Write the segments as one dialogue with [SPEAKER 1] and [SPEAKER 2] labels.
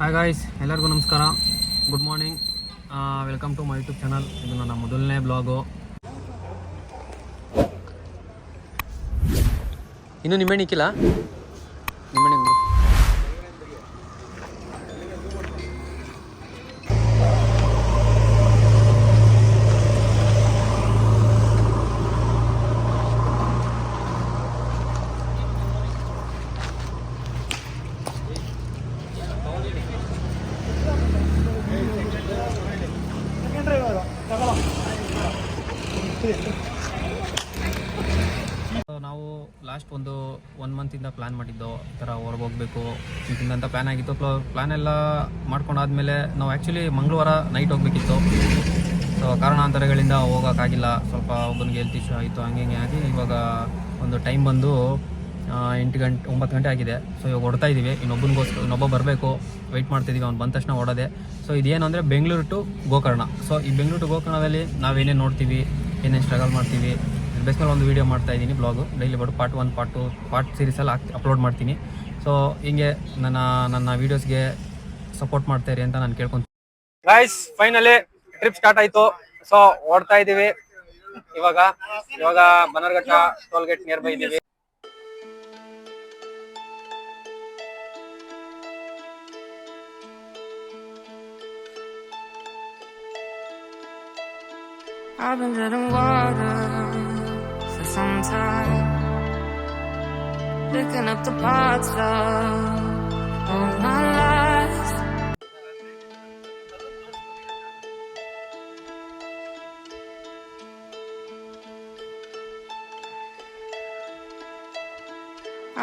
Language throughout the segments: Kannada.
[SPEAKER 1] ಹಾಯ್ ಗಾಯ್ಸ್, ಎಲ್ಲರಿಗೂ ನಮಸ್ಕಾರ. Good morning. Welcome to my YouTube channel. ಇದು ನನ್ನ ಮೊದಲನೇ ಬ್ಲಾಗು. ಇನ್ನೂ ನಿಂಬೆಹಣ್ಣು ಇಕ್ಕಿಲ್ಲ. ನಿಂಬೆಹಣ್ಣು ನಾವು ಲಾಸ್ಟ್ ಒಂದು 1 ಮಂತಿಂದ ಪ್ಲ್ಯಾನ್ ಮಾಡಿದ್ದು ಈ ಥರ ಹೊರಗೆ ಹೋಗಬೇಕು ಅಂತ ಪ್ಲ್ಯಾನ್ ಆಗಿತ್ತು. ಪ್ಲ್ಯಾನ್ ಎಲ್ಲ ಮಾಡ್ಕೊಂಡಾದ್ಮೇಲೆ ನಾವು ಆ್ಯಕ್ಚುಲಿ ಮಂಗಳವಾರ ನೈಟ್ ಹೋಗಬೇಕಿತ್ತು. ಸೊ ಕಾರಣಾಂತರಗಳಿಂದ ಹೋಗೋಕ್ಕಾಗಿಲ್ಲ. ಸ್ವಲ್ಪ ಒಬ್ಬನಿಗೆ ಹೆಲ್ತ್ ಇಶ್ಯೂ ಆಯಿತು, ಹಂಗೆ ಆಗಿ ಇವಾಗ ಒಂದು ಟೈಮ್ ಬಂದು 9 ಗಂಟೆ ಆಗಿದೆ. ಸೊ ಇವಾಗ ಹೊಡ್ತಾ ಇದ್ದೀವಿ. ಇನ್ನೊಬ್ಬ ಬರಬೇಕು, ವೆಯ್ಟ್ ಮಾಡ್ತಿದ್ದೀವಿ. ಅವ್ನು ಬಂದ ತಕ್ಷಣ ಹೊಡೋದೆ. ಸೊ ಇದೇನು ಅಂದರೆ ಬೆಂಗಳೂರು ಟು ಗೋಕರ್ಣ. ಸೊ ಈ ಬೆಂಗಳೂರು ಟು ಗೋಕರ್ಣದಲ್ಲಿ ನಾವೇನೇನು ನೋಡ್ತೀವಿ, ಏನೇನು ಸ್ಟ್ರಗಲ್ ಮಾಡ್ತೀವಿ, ಬೇಸ್ಮೇಲೆ ಒಂದು ವೀಡಿಯೋ ಮಾಡ್ತಾ ಇದ್ದೀನಿ. ಬ್ಲಾಗು ಡೈಲಿ ಬರೋ ಪಾರ್ಟ್ 1, ಪಾರ್ಟ್ 2, ಪಾರ್ಟ್ ಸೀರೀಸಲ್ಲಿ ಅಪ್ಲೋಡ್ ಮಾಡ್ತೀನಿ. ಸೊ ಹಿಂಗೆ ನನ್ನ ವೀಡಿಯೋಸ್ಗೆ ಸಪೋರ್ಟ್ ಮಾಡ್ತಾಯಿರಿ ಅಂತ ನಾನು ಕೇಳ್ಕೊಂತೀನಿ. ಗೈಸ್, ಫೈನಲಿ ಟ್ರಿಪ್ ಸ್ಟಾರ್ಟ್ ಆಯಿತು. ಸೊ ಓಡ್ತಾ ಇದ್ದೀವಿ. ಇವಾಗ Bannerghatta toll gate near by ಇದ್ದೀವಿ.
[SPEAKER 2] I've been treading water for some time, picking up the parts of all my life.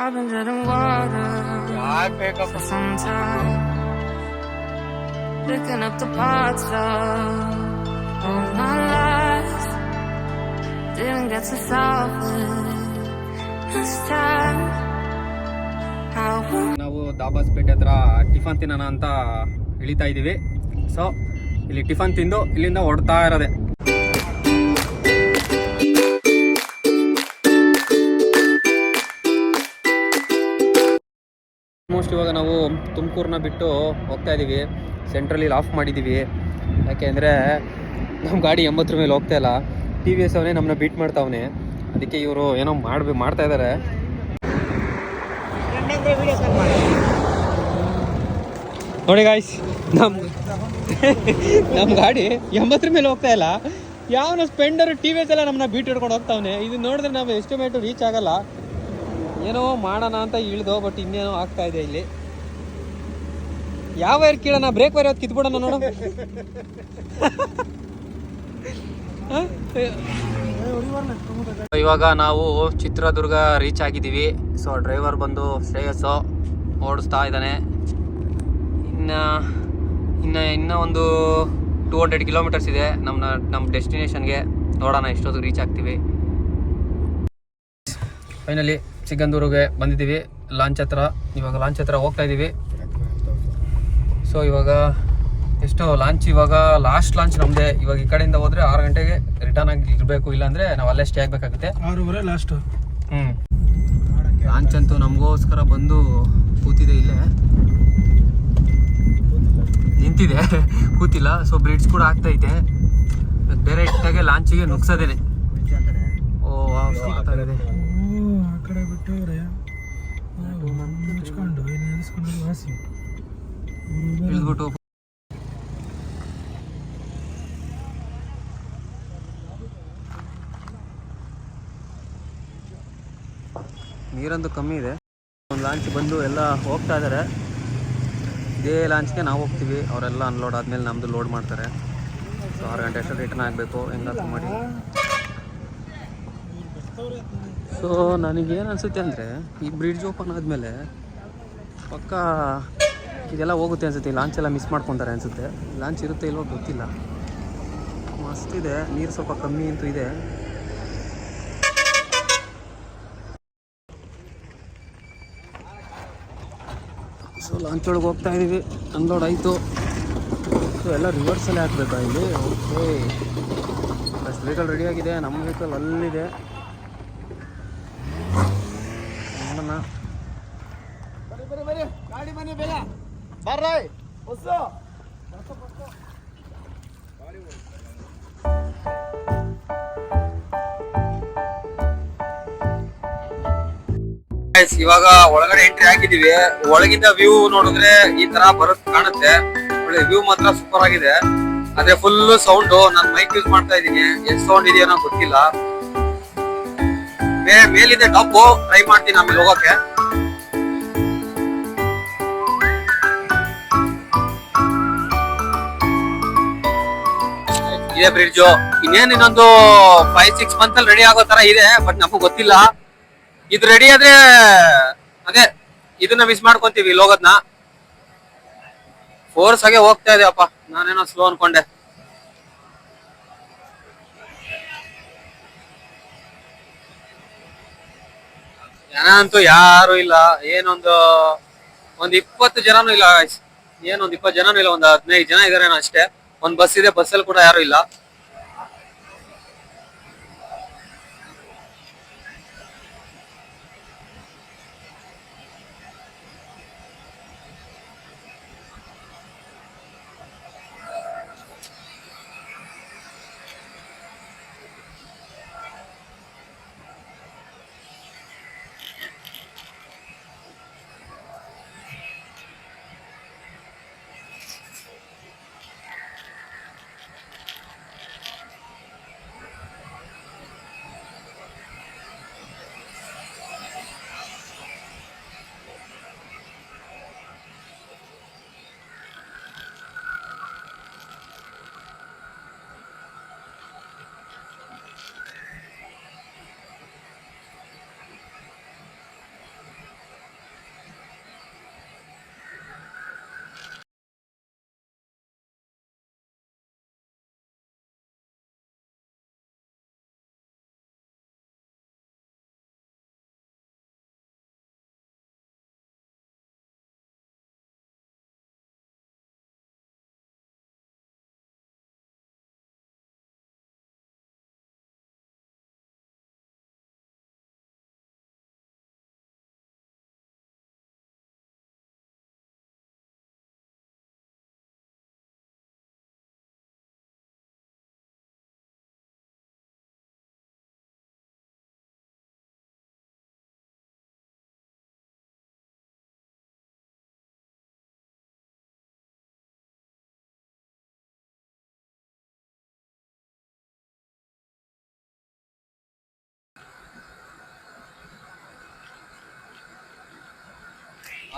[SPEAKER 2] I've been treading water for some time, picking up the parts of all my life. Didn't get to solve it this time.
[SPEAKER 1] ನಾವು ದಾಬಾಸ್ಪೇಟೆ ಹತ್ರ ಟಿಫನ್ ತಿನ್ನೋಣ ಅಂತ ಇಳಿತಾ ಇದ್ದೀವಿ. ಸೊ ಇಲ್ಲಿ ಟಿಫನ್ ತಿಂದು ಇಲ್ಲಿಂದ ಹೊಡ್ತಾ ಇರೋದೆ. ಆಲ್ಮೋಸ್ಟ್ ಇವಾಗ ನಾವು ತುಮಕೂರನ್ನ ಬಿಟ್ಟು ಹೋಗ್ತಾ ಇದ್ದೀವಿ. ಸೆಂಟ್ರಲ್ಲಿ ಆಫ್ ಮಾಡಿದ್ದೀವಿ. ಯಾಕೆ ಅಂದರೆ ನಮ್ಮ ಗಾಡಿ 80 ಮೇಲೆ ಹೋಗ್ತಾ ಇಲ್ಲ. TVS ಅವನೇ ನಮ್ಮನ್ನ ಬೀಟ್ ಮಾಡ್ತಾವನೆ. ಅದಕ್ಕೆ ಇವರು ಏನೋ ಮಾಡ್ತಾ ಇದ್ದಾರೆ. ನೋಡಿ ಗಾಯ್ಸ್, ನಮ್ಮ ಗಾಡಿ 80 ಮೇಲೆ ಹೋಗ್ತಾ ಇಲ್ಲ. ಯಾವನ ಸ್ಪೆಂಡರ್ TVS ಎಲ್ಲ ನಮ್ಮನ್ನ ಬೀಟ್ ಹಿಡ್ಕೊಂಡು ಹೋಗ್ತಾವನೆ. ಇದು ನೋಡಿದ್ರೆ ನಾವು ಎಸ್ಟಿಮೇಟ್ ರೀಚ್ ಆಗಲ್ಲ. ಏನೋ ಮಾಡೋಣ ಅಂತ ಇಳಿದೋ, ಬಟ್ ಇನ್ನೇನೋ ಆಗ್ತಾ ಇದೆ ಇಲ್ಲಿ. ಯಾವ ವೈರ್ ಕೀಳೋಣ, ಬ್ರೇಕ್ ವೈರ್ ಯಾವ್ದು ಕಿತ್ಬಿಡೋಣ ನೋಡು. ಇವಾಗ ನಾವು ಚಿತ್ರದುರ್ಗ ರೀಚ್ ಆಗಿದ್ದೀವಿ. ಸೊ ಡ್ರೈವರ್ ಬಂದು ಶ್ರೇಯಸ್ ಓಡಿಸ್ತಾ ಇದ್ದಾನೆ. ಇನ್ನ ಒಂದು 200 ಕಿಲೋಮೀಟರ್ಸ್ ಇದೆ ನಮ್ಮ ಡೆಸ್ಟಿನೇಷನ್ಗೆ. ನೋಡೋಣ ಎಷ್ಟೊತ್ತಿಗೆ ರೀಚ್ ಆಗ್ತೀವಿ. ಫೈನಲಿ ಸಿಗಂದೂರಿಗೆ ಬಂದಿದ್ದೀವಿ. ಲಾಂಚ್ ಹತ್ರ ಹೋಗ್ತಾ ಇದ್ದೀವಿ. ಸೊ ಇವಾಗ ಇವಾಗ ಲಾಸ್ಟ್ ಲಾಂಚ್ ನಮ್ಮದೇ. ಇವಾಗ ಈ ಕಡೆಯಿಂದ ಹೋದರೆ 6 ಗಂಟೆಗೆ ರಿಟರ್ನ್ ಆಗಿ ಇರಬೇಕು. ಇಲ್ಲಾಂದರೆ ನಾವು ಅಲ್ಲೇ ಸ್ಟೇ ಆಗಬೇಕಾಗುತ್ತೆ.
[SPEAKER 3] 6:30 ಲಾಸ್ಟು.
[SPEAKER 1] ಲಾಂಚ್ ಅಂತೂ ನಮಗೋಸ್ಕರ ಬಂದು ಕೂತಿದೆ. ಇಲ್ಲೇ ನಿಂತಿದೆ, ಕೂತಿಲ್ಲ. ಸೊ ಬ್ರಿಡ್ಜ್ ಕೂಡ ಆಗ್ತೈತೆ. ಬೇರೆ ಇಟ್ಟಾಗೆ ಲಾಂಚಿಗೆ ನುಗ್ಸೋದೇನೆ. ಓ
[SPEAKER 3] ಆ ಕಡೆ ಬಿಟ್ಟವ್ರೆ ಮುಚ್ಕೊಂಡು ಇಲ್ಲಿ ನಿಲ್ಲಿಸ್ಕೊಂಡು ವಾಸಿ
[SPEAKER 1] ಇಳಿದ್ಬಿಟ್ಟು ನೀರಂತೂ ಕಮ್ಮಿ ಇದೆ. ಒಂದು ಲಾಂಚ್ ಬಂದು ಎಲ್ಲ ಹೋಗ್ತಾ ಇದ್ದಾರೆ. ಇದೇ ಲಾಂಚ್ಗೆ ನಾವು ಹೋಗ್ತೀವಿ. ಅವರೆಲ್ಲ ಅನ್ಲೋಡ್ ಆದಮೇಲೆ ನಮ್ಮದು ಲೋಡ್ ಮಾಡ್ತಾರೆ. ಸೊ 6 ಗಂಟೆ ಅಷ್ಟು ರಿಟರ್ನ್ ಆಗಬೇಕು ಹೆಂಗಾದ್ರು ಮಾಡಿ. ಸೊ ನನಗೇನು ಅನಿಸುತ್ತೆ ಅಂದರೆ, ಈ ಬ್ರಿಡ್ಜ್ ಓಪನ್ ಆದಮೇಲೆ ಪಕ್ಕ ಇದೆಲ್ಲ ಹೋಗುತ್ತೆ ಅನಿಸುತ್ತೆ. ಲಾಂಚ್ ಎಲ್ಲ ಮಿಸ್ ಮಾಡ್ಕೊತಾರೆ ಅನಿಸುತ್ತೆ. ಲಾಂಚ್ ಇರುತ್ತೆ ಇಲ್ವೋ ಗೊತ್ತಿಲ್ಲ. ಮಸ್ತಿದೆ. ನೀರು ಸ್ವಲ್ಪ ಕಮ್ಮಿ ಅಂತೂ ಇದೆ. ಸೊ ಲಾಂಚ್ ಒಳಗೆ ಹೋಗ್ತಾ ಇದ್ದೀವಿ. ಅನ್ಲೋಡ್ ಆಯಿತು. ಸೊ ಎಲ್ಲ ರಿವರ್ಸಲ್ಲೇ ಹಾಕಬೇಕಾ ಇಲ್ಲಿ? ಓಕೆ, ಫಸ್ಟ್ ವೆಹಿಕಲ್ ರೆಡಿಯಾಗಿದೆ. ನಮ್ಮ ವೆಹಿಕಲ್ ಅಲ್ಲಿದೆ. ನೋಡೋಣ.
[SPEAKER 3] ಗಾಡಿ ಬನ್ನಿ ಬೇಗ ಬರ್ರಿ.
[SPEAKER 1] Guys, ಇವಾಗ ಒಳಗಡೆ ಎಂಟ್ರಿ ಆಗಿದೀವಿ. ಒಳಗಿಂದ ವ್ಯೂ ನೋಡಿದ್ರೆ ಈ ತರ ಬರೋದ್ ಕಾಣುತ್ತೆ. ಒಳ್ಳೆ ವ್ಯೂ ಮಾತ್ರ ಸೂಪರ್ ಆಗಿದೆ. ಅದೇ ಫುಲ್ ಸೌಂಡ್. ನಾನು ಮೈಕ್ ಯೂಸ್ ಮಾಡ್ತಾ ಇದೀನಿ, ಎಷ್ಟು ಸೌಂಡ್ ಇದೆಯೋ ಗೊತ್ತಿಲ್ಲ. ಮೇಲಿದೆ ಟಾಪ್, ಟ್ರೈ ಮಾಡ್ತೀನಿ ಆಮೇಲೆ ಹೋಗಕ್ಕೆ. ಇದೇ ಬ್ರಿಡ್ಜ್. ಇನ್ನೇನ್ ಇನ್ನೊಂದು 5-6 ಮಂತ್ ಅಲ್ಲಿ ರೆಡಿ ಆಗೋ ತರ ಇದೆ, ಬಟ್ ನಮಗ್ ಗೊತ್ತಿಲ್ಲ. ಇದು ರೆಡಿ ಆದ್ರೆ ಅದೇ ಇದನ್ನ ಮಿಸ್ ಮಾಡ್ಕೊಂತೀವಿ ಇಲ್ಲಿ ಹೋಗೋದ್ನ. ಫೋರ್ಸ್ ಆಗಿ ಹೋಗ್ತಾ ಇದೆಯಪ್ಪ, ನಾನೇನೋ ಸ್ಲೋ ಅನ್ಕೊಂಡೆ. ಜನ ಅಂತೂ ಯಾರು ಇಲ್ಲ. ಏನೊಂದು 20 ಜನನೂ ಇಲ್ಲ. ಏನೊಂದು 20 ಜನನೂ ಇಲ್ಲ, ಒಂದು 15 ಜನ ಇದಾರೇನೋ ಅಷ್ಟೇ. ಒಂದ್ ಬಸ್ ಇದೆ, ಬಸ್ಸಲ್ಲಿ ಕೂಡ ಯಾರು ಇಲ್ಲ.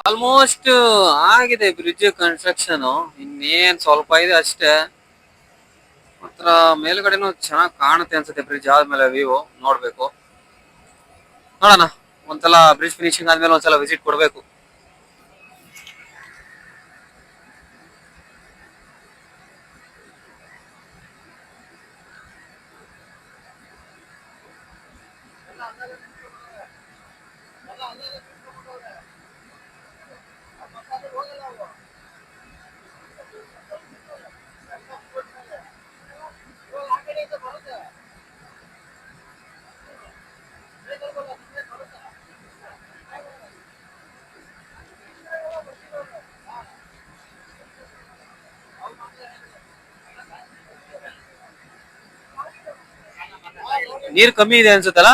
[SPEAKER 1] ಆಲ್ಮೋಸ್ಟ್ ಆಗಿದೆ ಬ್ರಿಡ್ಜ್ ಕನ್ಸ್ಟ್ರಕ್ಷನ್. ಇನ್ನೇನ್ ಸ್ವಲ್ಪ ಇದೆ ಅಷ್ಟೇ. ಮಾತ್ರ ಮೇಲ್ಗಡೆನೂ ಚೆನ್ನಾಗ್ ಕಾಣುತ್ತೆ ಅನ್ಸುತ್ತೆ. ಬ್ರಿಡ್ಜ್ ಆದ್ಮೇಲೆ ವ್ಯೂ ನೋಡ್ಬೇಕು. ನೋಡೋಣ, ಒಂದ್ಸಲ ಬ್ರಿಡ್ಜ್ ಫಿನಿಶಿಂಗ್ ಆದ್ಮೇಲೆ ಒಂದ್ಸಲ ವಿಸಿಟ್ ಕೊಡ್ಬೇಕು. ನೀರ್ ಕಮ್ಮಿ ಇದೆ ಅನ್ಸುತ್ತಲ್ಲ,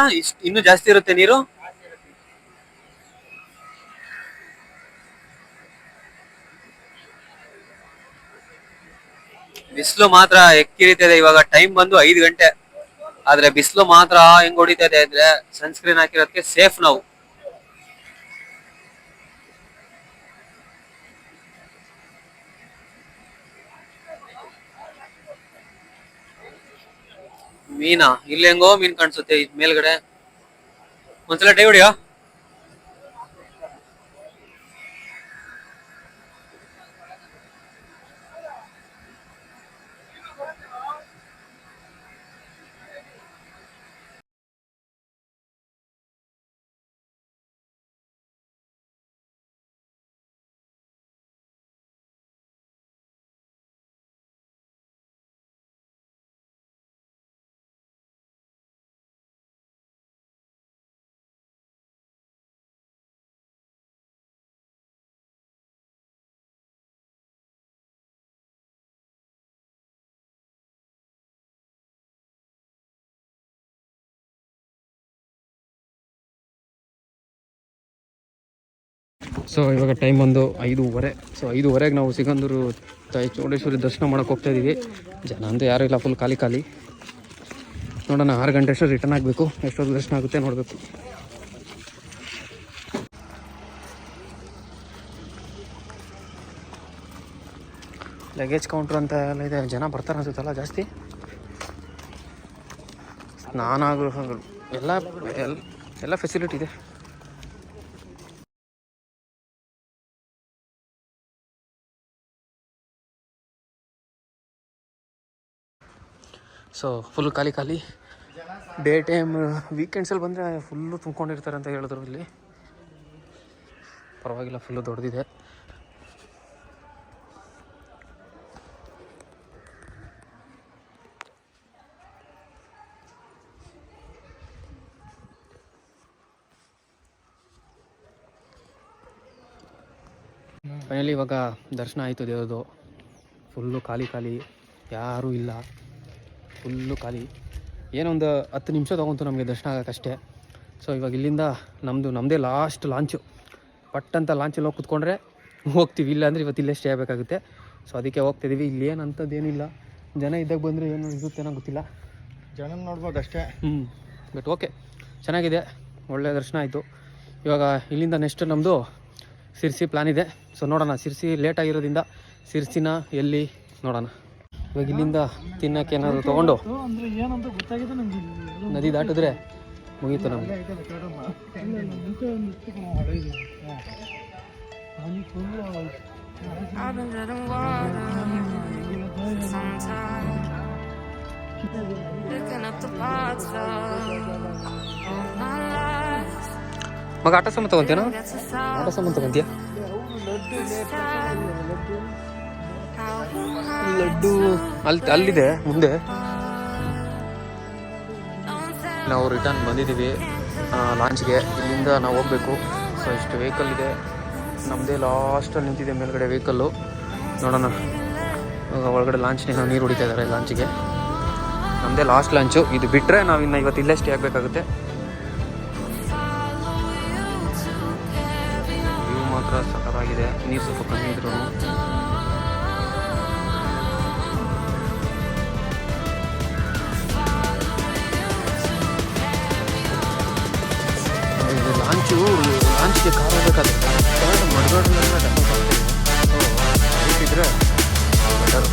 [SPEAKER 1] ಇನ್ನೂ ಜಾಸ್ತಿ ಇರುತ್ತೆ ನೀರು. ಬಿಸಿಲು ಮಾತ್ರ ಎಕ್ಕಿರಿತದೆ. ಇವಾಗ ಟೈಮ್ ಬಂದು 5 ಗಂಟೆ, ಆದ್ರೆ ಬಿಸಿಲು ಮಾತ್ರ ಹೆಂಗ್ ಹೊಡಿತದೆ ಅಂದ್ರೆ ಸನ್ಸ್ಕ್ರೀನ್ ಹಾಕಿರೋದಕ್ಕೆ ಸೇಫ್ ನಾವು. ಮೀನಾ ಇಲ್ಲಿ ಹೆಂಗೋ ಮೀನ್ ಕಾಣಿಸುತ್ತೆ ಮೇಲ್ಗಡೆ. ಒಂದ್ಸಲ ಟೈ ಹೊಡಿಯೋ. ಸೊ ಇವಾಗ ಟೈಮ್ ಒಂದು 5:30. ಸೊ 5:30ಗೆ ನಾವು ಸಿಗಂದೂರು ತಾಯಿ ಚೌಡೇಶ್ವರಿ ದರ್ಶನ ಮಾಡೋಕೆ ಹೋಗ್ತಾ ಇದ್ದೀವಿ. ಜನ ಅಂತೂ ಯಾರೂ ಇಲ್ಲ, ಫುಲ್ ಖಾಲಿ. ನೋಡೋಣ 6 ಗಂಟೆ ಅಷ್ಟು ರಿಟರ್ನ್ ಆಗಬೇಕು. ಎಷ್ಟೊತ್ತು ದರ್ಶನ ಆಗುತ್ತೆ ನೋಡಬೇಕು. ಲಗೇಜ್ ಕೌಂಟ್ರ್ ಅಂತ ಎಲ್ಲ ಇದೆ, ಜನ ಬರ್ತಾರೆ ಅನ್ಸುತ್ತಲ್ಲ ಜಾಸ್ತಿ. ಸ್ನಾನ ಎಲ್ಲ ಫೆಸಿಲಿಟಿ ಇದೆ. ಸೊ ಫುಲ್ ಖಾಲಿ. ಡೇ ಟೈಮ್ ವೀಕೆಂಡ್ಸಲ್ಲಿ ಬಂದರೆ ಫುಲ್ಲು ತುಂಬ್ಕೊಂಡಿರ್ತಾರೆ ಅಂತ ಹೇಳಿದ್ರು. ಇಲ್ಲಿ ಪರವಾಗಿಲ್ಲ, ಫುಲ್ಲು ದೊಡ್ಡದಿದೆ. ಫೈನಲಿ ಇವಾಗ ದರ್ಶನ ಆಯಿತು ದೇವ್ರದ್ದು. ಫುಲ್ಲು ಖಾಲಿ, ಯಾರೂ ಇಲ್ಲ, ಫುಲ್ಲು ಖಾಲಿ. ಏನೊಂದು 10 ನಿಮಿಷ ತೊಗೊಂತು ನಮಗೆ ದರ್ಶನ ಆಗೋಕ್ಕಷ್ಟೇ. ಸೊ ಇವಾಗ ಇಲ್ಲಿಂದ ನಮ್ಮದೇ ಲಾಸ್ಟ್ ಲಾಂಚು. ಪಟ್ಟಂತ ಲಾಂಚಲ್ಲಿ ಹೋಗಿ ಕುತ್ಕೊಂಡ್ರೆ ಹೋಗ್ತೀವಿ, ಇಲ್ಲ ಅಂದರೆ ಇವತ್ತು ಇಲ್ಲೇ ಸ್ಟೇ ಆಗಬೇಕಾಗುತ್ತೆ. ಸೊ ಅದಕ್ಕೆ ಹೋಗ್ತಿದ್ದೀವಿ. ಇಲ್ಲಿ ಏನು ಅಂಥದ್ದೇನಿಲ್ಲ, ಜನ ಇದ್ದಾಗ ಬಂದರೆ ಏನು ಇರುತ್ತೇನೋ ಗೊತ್ತಿಲ್ಲ,
[SPEAKER 3] ಜನ ನೋಡ್ಬೋದು ಅಷ್ಟೇ.
[SPEAKER 1] ಬಟ್ ಓಕೆ, ಚೆನ್ನಾಗಿದೆ, ಒಳ್ಳೆಯ ದರ್ಶನ ಆಯಿತು. ಇವಾಗ ಇಲ್ಲಿಂದ ನೆಕ್ಸ್ಟ್ ನಮ್ಮದು ಸಿರ್ಸಿ ಪ್ಲ್ಯಾನ್ ಇದೆ. ಸೊ ನೋಡೋಣ, ಸಿರ್ಸಿ ಲೇಟ್ ಆಗಿರೋದ್ರಿಂದ ಸಿರ್ಸಿನ ಎಲ್ಲಿ ನೋಡೋಣ. ಇವಾಗ ಇಲ್ಲಿಂದ ತಿನ್ನೋಕ್ಕೆ ಏನಾದರೂ ತೊಗೊಂಡು ನದಿ ದಾಟಿದ್ರೆ ಮುಗೀತು ನಮಗೆ.
[SPEAKER 2] I've been drinking water sometimes, picking up the parts of my life.
[SPEAKER 1] ಮಗ ಆಟ ಸಾಮಾನು ತೊಗೊಂತೀನೋ? ಆಟ ಸಾಮಾನು ತೊಗೊಂತೀಯ? ಲಡ್ಡು ಅಲ್ಲಿದೆ ಮುಂದೆ. ನಾವು ರಿಟರ್ನ್ ಬಂದಿದ್ದೀವಿ ಲಾಂಚ್ಗೆ. ಇಲ್ಲಿಂದ ನಾವು ಹೋಗಬೇಕು. ಸೊ ಇಷ್ಟು ವೆಹಿಕಲ್ ಇದೆ, ನಮ್ಮದೇ ಲಾಸ್ಟಲ್ಲಿ ನಿಂತಿದೆ ಮೇಲ್ಗಡೆ ವೆಹಿಕಲ್ಲು. ನೋಡೋಣ, ಒಳಗಡೆ ಲಾಂಚ್ನ ನೀರು ಹೊಡಿತಾ ಇದ್ದಾರೆ. ಲಾಂಚಿಗೆ ನಮ್ಮದೇ ಲಾಸ್ಟ್ ಲಾಂಚು. ಇದು ಬಿಟ್ಟರೆ ನಾವು ಇನ್ನು ಇವತ್ತು ಇಲ್ಲೇ ಸ್ಟೇ ಆಗಬೇಕಾಗುತ್ತೆ. ವ್ಯೂ ಮಾತ್ರ ಸಖತ್ತಾಗಿದೆ, ನೀರು ಸ್ವಲ್ಪ ಕಮ್ಮಿ ಇದ್ರು. ಲಾಂಚ್ಗೆ ಕಾರ್ ಹೋಗ್ಬೇಕಾದ್ರೆ ಮಡ್ಗಾಡಲೆಲ್ಲ ಡೆಫಲ್ಟ್ ಆಗ್ತಿದೆ. ಸೊ ಅದಕ್ಕಿದ್ರೆ ಬೆಟರು.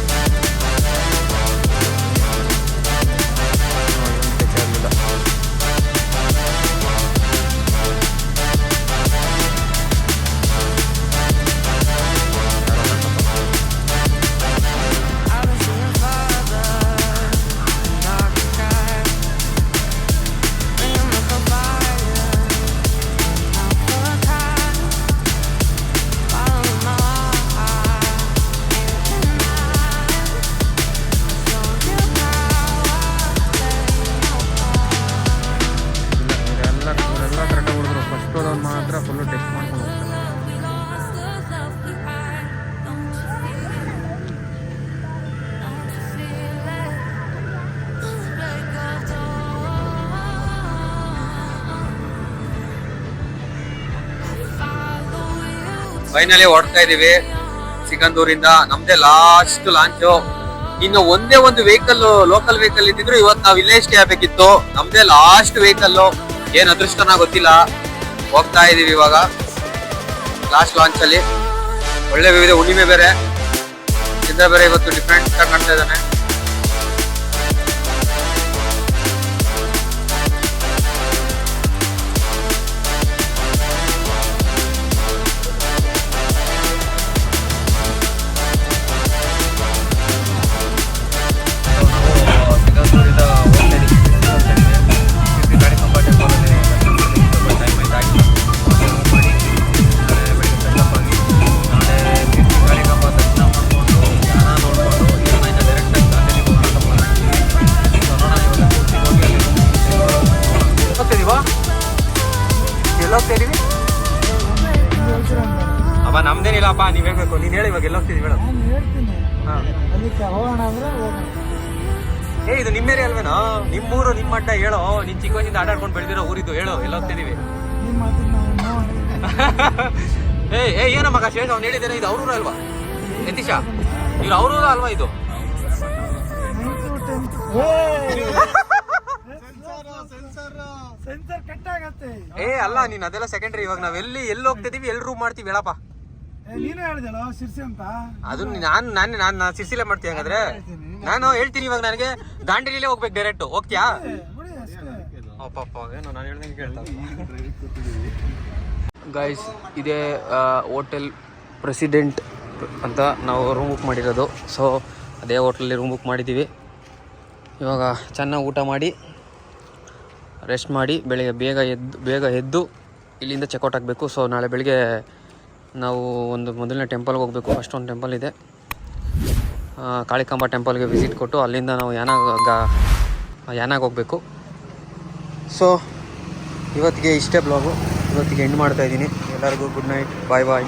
[SPEAKER 1] ಏನು ಬೇಕಾಗಿಲ್ಲ. ಮಾತ್ರ ಫುಲ್ಲು ಟೆಸ್ಟ್ ಮಾಡ್ಕೊಂಡು ಹೋಗ್ತಾರೆ. ಫೈನಲಿ ಹೊರಡ್ತಾ ಇದೀವಿ ಸಿಗಂದೂರಿಂದ. ನಮ್ದೇ ಲಾಸ್ಟ್ ಲಾಂಚು. ಇನ್ನು ಒಂದೇ ಒಂದು ವೆಹಿಕಲ್, ಲೋಕಲ್ ವೆಹಿಕಲ್ ಇದ್ದಿದ್ರು ಇವತ್ತು ನಾವು ಇಲ್ಲೇ ಸ್ಟೇ ಆಗಬೇಕಿತ್ತು. ನಮ್ದೇ ಲಾಸ್ಟ್ ವೆಹಿಕಲ್. ಏನ್ ಅದೃಷ್ಟನ ಗೊತ್ತಿಲ್ಲ. ಹೋಗ್ತಾ ಇದೀವಿ ಇವಾಗ ಲಾಸ್ಟ್ ಲಾಂಚ್ ಅಲ್ಲಿ. ಒಳ್ಳೆ ವ್ಯೂ ಇದೆ, ಹುಣ್ಣಿಮೆ ಬೇರೆ, ಚಿತ್ರ ಬೇರೆ ಇವತ್ತು ಡಿಫ್ರೆಂಟ್ ಆಗಿ ಕಾಣ್ತಾ ಇದ್ದಾನೆ. ಅಪ್ಪ ನಮ್ದೇನಿಲ್ಲಪ್ಪ, ನೀವ್ ಹೇಳ್ಬೇಕು. ನೀನ್ ಹೇಳಿ ಇವಾಗ ಎಲ್ಲ ಹೋಗ್ತಿದ್ವಿ ಮೇಡಮ್. ಇದು ನಿಮ್ಮ ಏರಿಯಾ ಅಲ್ವೇನೋ? ನಿಮ್ಮೂರು, ನಿಮ್ಮ ಅಡ್ಡ ಹೇಳೋ. ನೀನ್ ಚಿಕ್ಕ ವಯಸ್ಸಿಂದ ಆಟಾಡ್ಕೊಂಡು ಬೆಳೆದಿರೋ ಊರಿದ್ದು ಹೇಳು, ಎಲ್ಲ ಹೋಗ್ತಿದೀವಿ. ಏನ ಮಗ ಶೇಷ್ ಅವ್ನು ಹೇಳಿದ್ದೇನೆ ಇದು ಅವ್ರೂರ ಅಲ್ವಾ ಯತೀಶ ಇವ್ರು ಅವ್ರೂರ ಅಲ್ವಾ ಇದು
[SPEAKER 3] ಸೆನ್ಸರ್ ಕಟ್ ಆಗತ್ತೆ.
[SPEAKER 1] ಅಲ್ಲ ನೀನ್ ಅದೆಲ್ಲ ಸೆಕೆಂಡ್ರಿ. ಇವಾಗ ನಾವ್ ಎಲ್ಲಿ ಹೋಗ್ತಿದೀವಿ ಎಲ್ಲಿ ರೂಮ್ ಮಾಡ್ತೀವಿ ಹೇಳಪ್ಪ.
[SPEAKER 3] ನೀನೇ ಹೇಳಿದಲ್ಲ ಶಿರ್ಸಿ ಅಂತ.
[SPEAKER 1] ಅದು ನಾನು ಸಿರ್ಸಿಲೆ ಮಾಡ್ತೀವಿ. ಹಾಗಾದ್ರೆ ನಾನು ಹೇಳ್ತೀನಿ ಇವಾಗ ನನಗೆ ದಾಂಡೇಲಿಲೇ ಹೋಗ್ಬೇಕು ಡೈರೆಕ್ಟ್. ಹೋಗ್ತೀಯಾ? ಏನು ನಾನು ಹೇಳ್ದಂಗೆ ಕೇಳ್ತಾರೆ. ಗೈಸ್ ಇದೇ ಹೋಟೆಲ್ ಪ್ರೆಸಿಡೆಂಟ್ ಅಂತ ನಾವು ರೂಮ್ ಬುಕ್ ಮಾಡಿರೋದು. ಸೊ ಅದೇ ಹೋಟ್ಲಲ್ಲಿ ರೂಮ್ ಬುಕ್ ಮಾಡಿದ್ದೀವಿ. ಇವಾಗ ಚೆನ್ನಾಗಿ ಊಟ ಮಾಡಿ ರೆಸ್ಟ್ ಮಾಡಿ ಬೆಳಗ್ಗೆ ಬೇಗ ಎದ್ದು ಇಲ್ಲಿಂದ ಚೆಕ್ಔಟ್ ಆಗಬೇಕು. ಸೊ ನಾಳೆ ಬೆಳಗ್ಗೆ ನಾವು ಒಂದು ಮೊದಲನೇ ಟೆಂಪಲ್ಗೆ ಹೋಗಬೇಕು. ಫಸ್ಟ್ ಒಂದು ಟೆಂಪಲ್ ಇದೆ, ಕಾಳಿಕಾಂಬ ಟೆಂಪಲ್ಗೆ ವಿಸಿಟ್ ಕೊಟ್ಟು ಅಲ್ಲಿಂದ ನಾವು ಯಾನಾಗ ಹೋಗಬೇಕು. ಸೊ ಇವತ್ತಿಗೆ ಇಷ್ಟೇ ಬ್ಲಾಗು. ಇವತ್ತಿಗೆ ಎಂಡ್ ಮಾಡ್ತಾಯಿದ್ದೀನಿ. ಎಲ್ಲರಿಗೂ ಗುಡ್ ನೈಟ್, ಬಾಯ್ ಬಾಯ್.